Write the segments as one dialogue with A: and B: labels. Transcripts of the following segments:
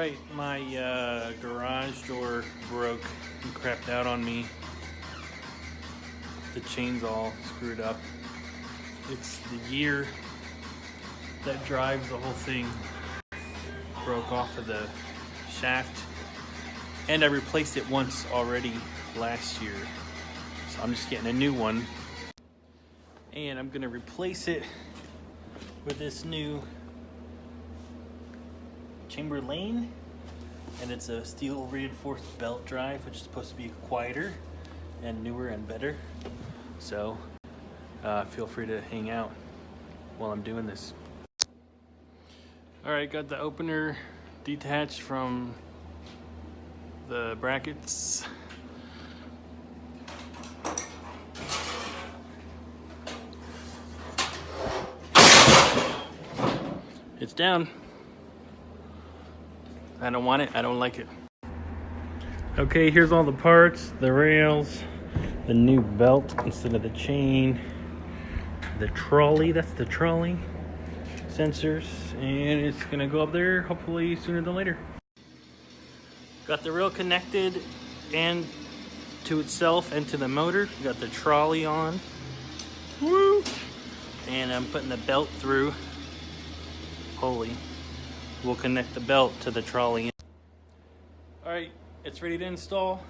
A: Alright, my garage door broke and crapped out on me. The chain's all screwed up. It's the gear that drives the whole thing broke off of the shaft, and I replaced it once already last year, so I'm just getting a new one, and I'm gonna replace it with this new Chamberlain, and it's a steel reinforced belt drive, which is supposed to be quieter and newer and better. So feel free to hang out while I'm doing this. Alright, got the opener detached from the brackets. It's down. I don't want it, I don't like it. Okay, here's all the parts, the rails, the new belt instead of the chain, the trolley, that's the trolley, sensors, and it's gonna go up there hopefully sooner than later. Got the rail connected and to itself and to the motor. Got the trolley on. Woo! And I'm putting the belt through. Holy. We'll connect the belt to the trolley. Alright, it's ready to install.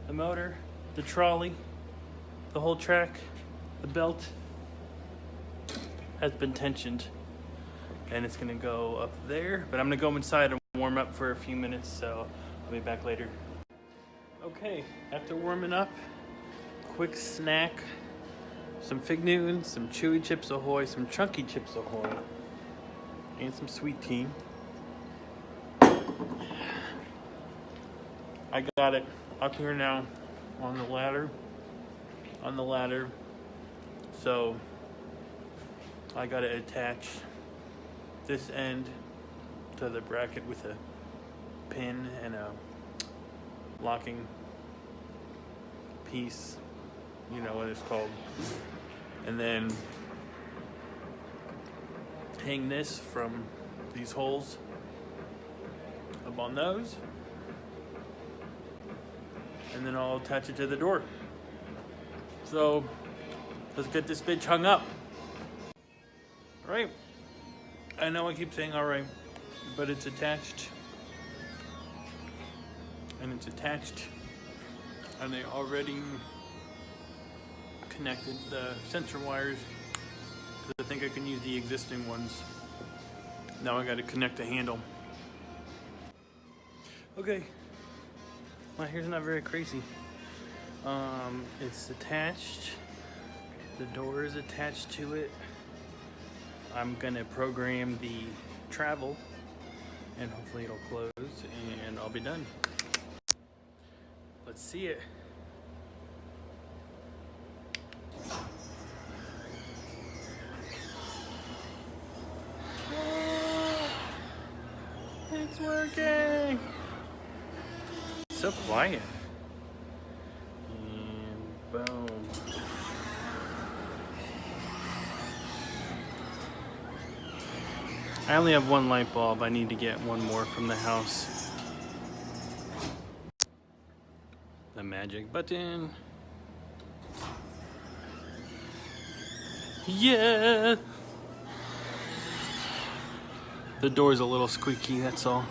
A: The motor, the trolley, the whole track, the belt has been tensioned. And it's gonna go up there, but I'm gonna go inside and warm up for a few minutes, so I'll be back later. Okay, after warming up, quick snack. Some Fig Newtons, some Chewy Chips Ahoy, some Chunky Chips Ahoy, and some sweet tea. I got it up here now on the ladder. So I got to attach this end to the bracket with a pin and a locking piece, you know what it's called, and then hang this from these holes up on those, and then I'll attach it to the door. So let's get this bitch hung up. All right, I know I keep saying all right, but it's attached, and they already connected the sensor wires, because I think I can use the existing ones. Now I got to connect the handle. Okay, my hair's not very crazy. It's attached, the door is attached to it. I'm gonna program the travel and hopefully it'll close and I'll be done. Let's see it. It's working. So quiet. And boom. I only have one light bulb. I need to get one more from the house. The magic button. Yeah. The door's a little squeaky, that's all.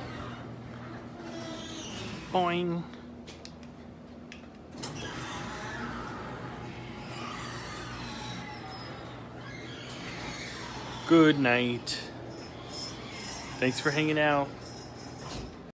A: Boing. Good night. Thanks for hanging out.